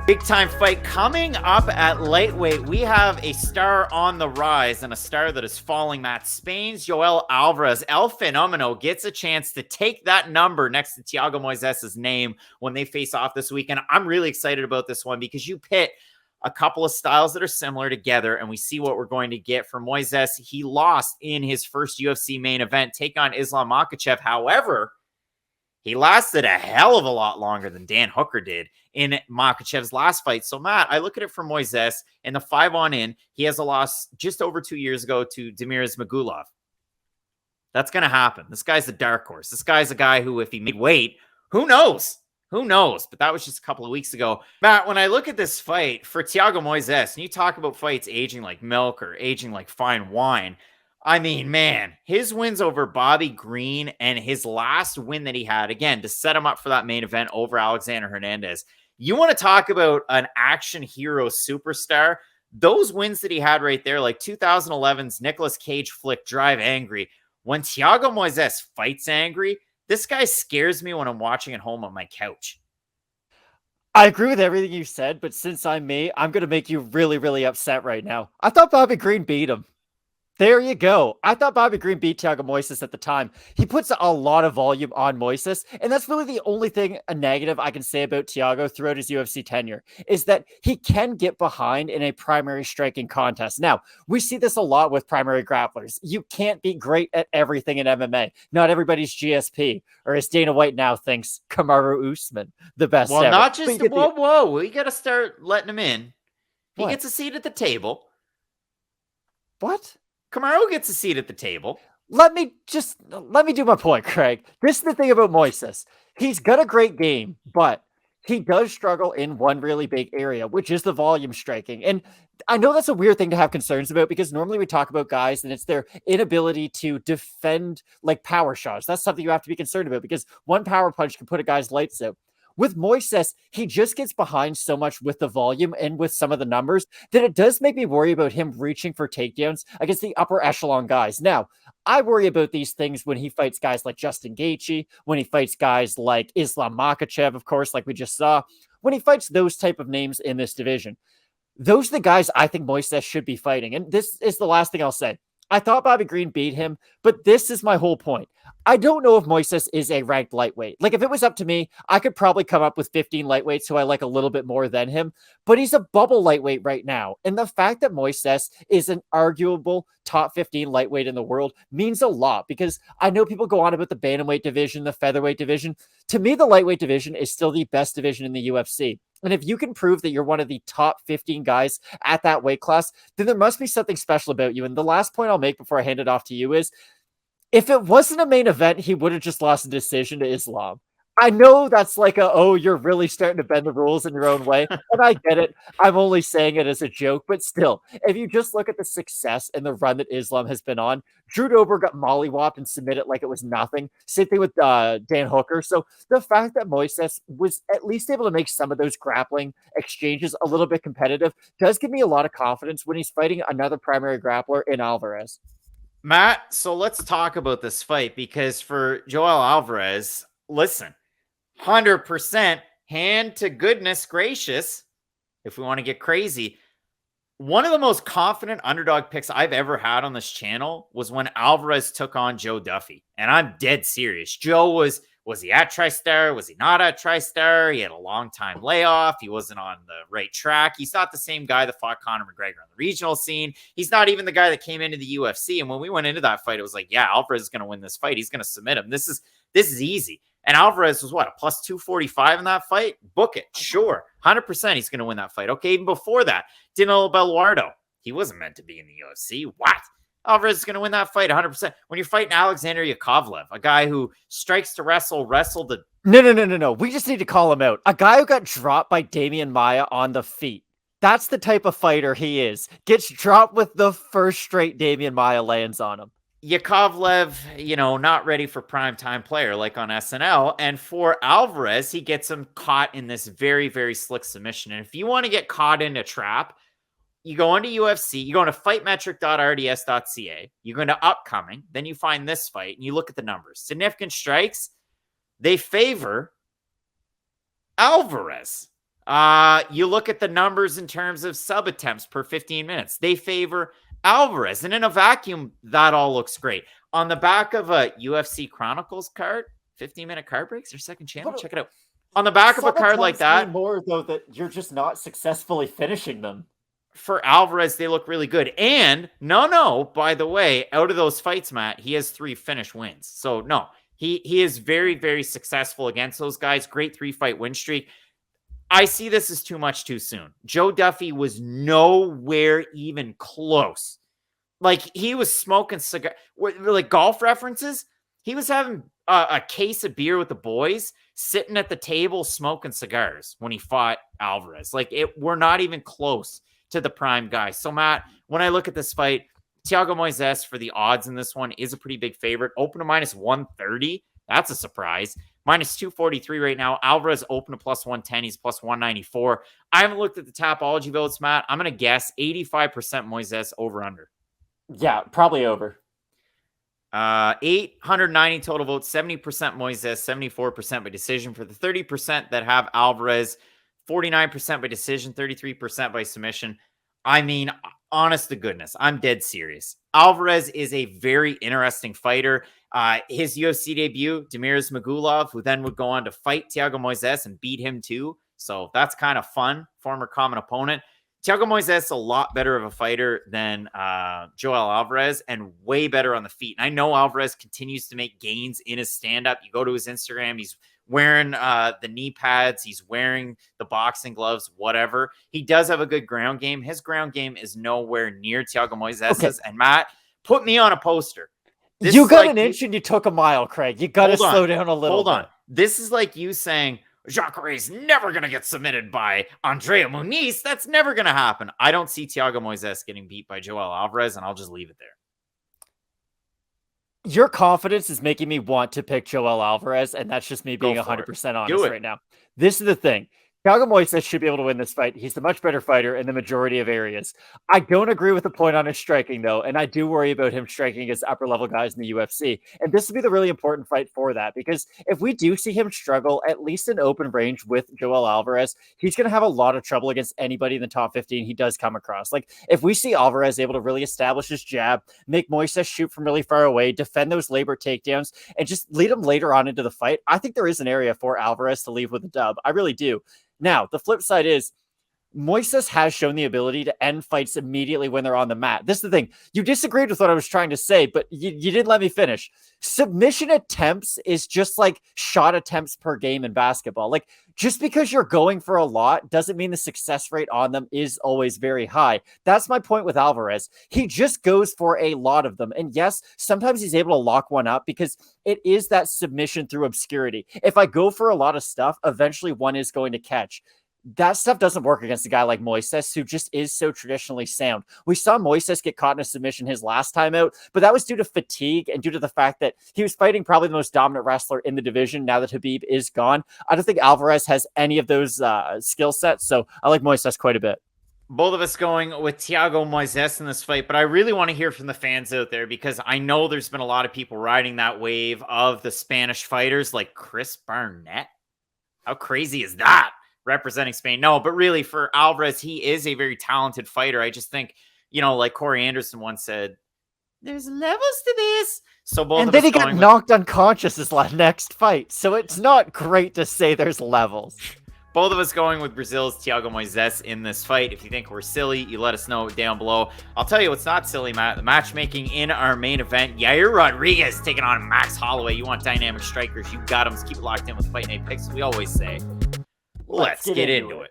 Big time fight coming up at lightweight. We have a star on the rise and a star that is falling. That Spain's Joel Alvarez, El Fenomeno, gets a chance to take that number next to Thiago Moises' name when they face off this weekend. I'm really excited about this one because you pit a couple of styles that are similar together, and we see what we're going to get from Moises. He lost in his first UFC main event, take on Islam Makhachev. However, he lasted a hell of a lot longer than Dan Hooker did in Makhachev's last fight. So, Matt, I look at it for Moises in the 5-on-in. He has a loss just over 2 years ago to Demiris Magulov. That's going to happen. This guy's a dark horse. This guy's a guy who, if he made weight, who knows? Who knows? But that was just a couple of weeks ago. Matt, when I look at this fight for Thiago Moises, and you talk about fights aging like milk or aging like fine wine, I mean, man, his wins over Bobby Green and his last win that he had, again, to set him up for that main event over Alexander Hernandez. You want to talk about an action hero superstar? Those wins that he had right there, like 2011's Nicolas Cage flick Drive Angry. When Thiago Moises fights angry, this guy scares me when I'm watching at home on my couch. I agree with everything you said, but since I'm me, I'm going to make you really, really upset right now. I thought Bobby Green beat him. There you go. I thought Bobby Green beat Thiago Moises at the time. He puts a lot of volume on Moises, and that's really the only thing, a negative I can say about Thiago throughout his UFC tenure, is that he can get behind in a primary striking contest. Now, we see this a lot with primary grapplers. You can't be great at everything in MMA. Not everybody's GSP, or as Dana White now thinks, Kamaru Usman, the best ever. Not just, whoa, we got to start letting him in. He gets a seat at the table. What? Kamaru gets a seat at the table. Let me do my point, Craig. This is the thing about Moises. He's got a great game, but he does struggle in one really big area, which is the volume striking. And I know that's a weird thing to have concerns about because normally we talk about guys and it's their inability to defend like power shots. That's something you have to be concerned about because one power punch can put a guy's lights out. With Moises, he just gets behind so much with the volume and with some of the numbers that it does make me worry about him reaching for takedowns against the upper echelon guys. Now, I worry about these things when he fights guys like Justin Gaethje, when he fights guys like Islam Makhachev, of course, like we just saw, when he fights those type of names in this division. Those are the guys I think Moises should be fighting. And this is the last thing I'll say. I thought Bobby Green beat him, but this is my whole point. I don't know if Moises is a ranked lightweight. Like, if it was up to me, I could probably come up with 15 lightweights who I like a little bit more than him, but he's a bubble lightweight right now. And the fact that Moises is an arguable top 15 lightweight in the world means a lot because I know people go on about the bantamweight division, the featherweight division. To me, the lightweight division is still the best division in the UFC. And if you can prove that you're one of the top 15 guys at that weight class, then there must be something special about you. And the last point I'll make before I hand it off to you is, if it wasn't a main event, he would have just lost a decision to Islam. I know that's like you're really starting to bend the rules in your own way. And I get it. I'm only saying it as a joke. But still, if you just look at the success and the run that Islam has been on, Drew Dober got mollywopped and submitted like it was nothing. Same thing with Dan Hooker. So the fact that Moises was at least able to make some of those grappling exchanges a little bit competitive does give me a lot of confidence when he's fighting another primary grappler in Alvarez. Matt, so let's talk about this fight because for Joel Alvarez, listen, 100% hand to goodness gracious, if we want to get crazy, one of the most confident underdog picks I've ever had on this channel was when Alvarez took on Joe Duffy. And I'm dead serious. Joe was he at TriStar? Was he not at TriStar? He had a long time layoff. He wasn't on the right track. He's not the same guy that fought Conor McGregor on the regional scene. He's not even the guy that came into the UFC. And when we went into that fight, it was like, yeah, Alvarez is going to win this fight. He's going to submit him. This is easy. And Alvarez was what, a plus 245 in that fight? Book it. Sure. 100% he's going to win that fight. Okay, even before that, Danilo Belluardo. He wasn't meant to be in the UFC. What? Alvarez is going to win that fight 100%. When you're fighting Alexander Yakovlev, a guy who strikes to wrestled to... No. We just need to call him out. A guy who got dropped by Damian Maia on the feet. That's the type of fighter he is. Gets dropped with the first straight Damian Maia lands on him. Yakovlev, not ready for primetime player like on SNL. And for Alvarez, he gets him caught in this very, very slick submission. And if you want to get caught in a trap, you go into UFC, you go into fightmetric.rds.ca, you go into upcoming, then you find this fight, and you look at the numbers. Significant strikes, they favor Alvarez. You look at the numbers in terms of sub attempts per 15 minutes. They favor Alvarez. And in a vacuum, that all looks great. On the back of a UFC Chronicles card, 15-minute card breaks, their second channel. Check it out. On the back of a card like that. More, though, that you're just not successfully finishing them. For Alvarez, they look really good. And no, by the way, out of those fights, Matt, he has 3 finish wins. So no, he is very, very successful against those guys. Great 3-fight win streak. I see this as too much too soon. Joe Duffy was nowhere even close. Like, he was smoking cigar, like golf references. He was having a case of beer with the boys, sitting at the table smoking cigars when he fought Alvarez. Like, we're not even close to the prime guy. So, Matt, when I look at this fight, Thiago Moises for the odds in this one is a pretty big favorite. Open to minus 130. That's a surprise. Minus 243 right now. Alvarez open to plus 110. He's plus 194. I haven't looked at the Tapology votes, Matt. I'm going to guess 85% Moises over under. Yeah, probably over. 890 total votes, 70% Moises, 74% by decision. For the 30% that have Alvarez, 49% by decision, 33% by submission. I mean, honest to goodness, I'm dead serious. Alvarez is a very interesting fighter. His UFC debut, Demiris Magulov, who then would go on to fight Thiago Moises and beat him too. So that's kind of fun. Former common opponent. Thiago Moises is a lot better of a fighter than Joel Alvarez and way better on the feet. And I know Alvarez continues to make gains in his stand-up. You go to his Instagram, he's wearing the knee pads, he's wearing the boxing gloves, whatever. He does have a good ground game. His ground game is nowhere near Thiago Moises's. Okay. And Matt, put me on a poster. You got an inch and you took a mile, Craig. You got to slow down a little bit. Hold on. This is like you saying, Jacare's never going to get submitted by Andrea Muniz. That's never going to happen. I don't see Thiago Moises getting beat by Joel Alvarez, and I'll just leave it there. Your confidence is making me want to pick Joel Alvarez, and that's just me being 100% honest right now. This is the thing. Thiago Moises should be able to win this fight. He's the much better fighter in the majority of areas. I don't agree with the point on his striking, though, and I do worry about him striking against upper-level guys in the UFC. And this will be the really important fight for that, because if we do see him struggle, at least in open range with Joel Alvarez, he's going to have a lot of trouble against anybody in the top 15 he does come across. Like, if we see Alvarez able to really establish his jab, make Moises shoot from really far away, defend those labor takedowns, and just lead him later on into the fight, I think there is an area for Alvarez to leave with a dub. I really do. Now, the flip side is Moises has shown the ability to end fights immediately when they're on the mat. This is the thing. You disagreed with what I was trying to say, but you didn't let me finish. Submission attempts is just like shot attempts per game in basketball. Like, just because you're going for a lot doesn't mean the success rate on them is always very high. That's my point with Alvarez. He just goes for a lot of them. And yes, sometimes he's able to lock one up because it is that submission through obscurity. If I go for a lot of stuff, eventually one is going to catch. That stuff doesn't work against a guy like Moises, who just is so traditionally sound. We saw Moises get caught in a submission his last time out, but that was due to fatigue and due to the fact that he was fighting probably the most dominant wrestler in the division now that Khabib is gone. I don't think Alvarez has any of those skill sets, so I like Moises quite a bit. Both of us going with Thiago Moises in this fight, but I really want to hear from the fans out there because I know there's been a lot of people riding that wave of the Spanish fighters like Chris Barnett. How crazy is that? Representing Spain. No, but really for Alvarez, he is a very talented fighter. I just think, like Corey Anderson once said, there's levels to this. So both and of then us he got knocked unconscious his next fight. So it's not great to say there's levels. Both of us going with Brazil's Thiago Moises in this fight. If you think we're silly, you let us know down below. I'll tell you what's not silly, Matt. The matchmaking in our main event. Yair Rodriguez taking on Max Holloway. You want dynamic strikers, you got them. Keep it locked in with Fight Night Picks. We always say, let's get into it.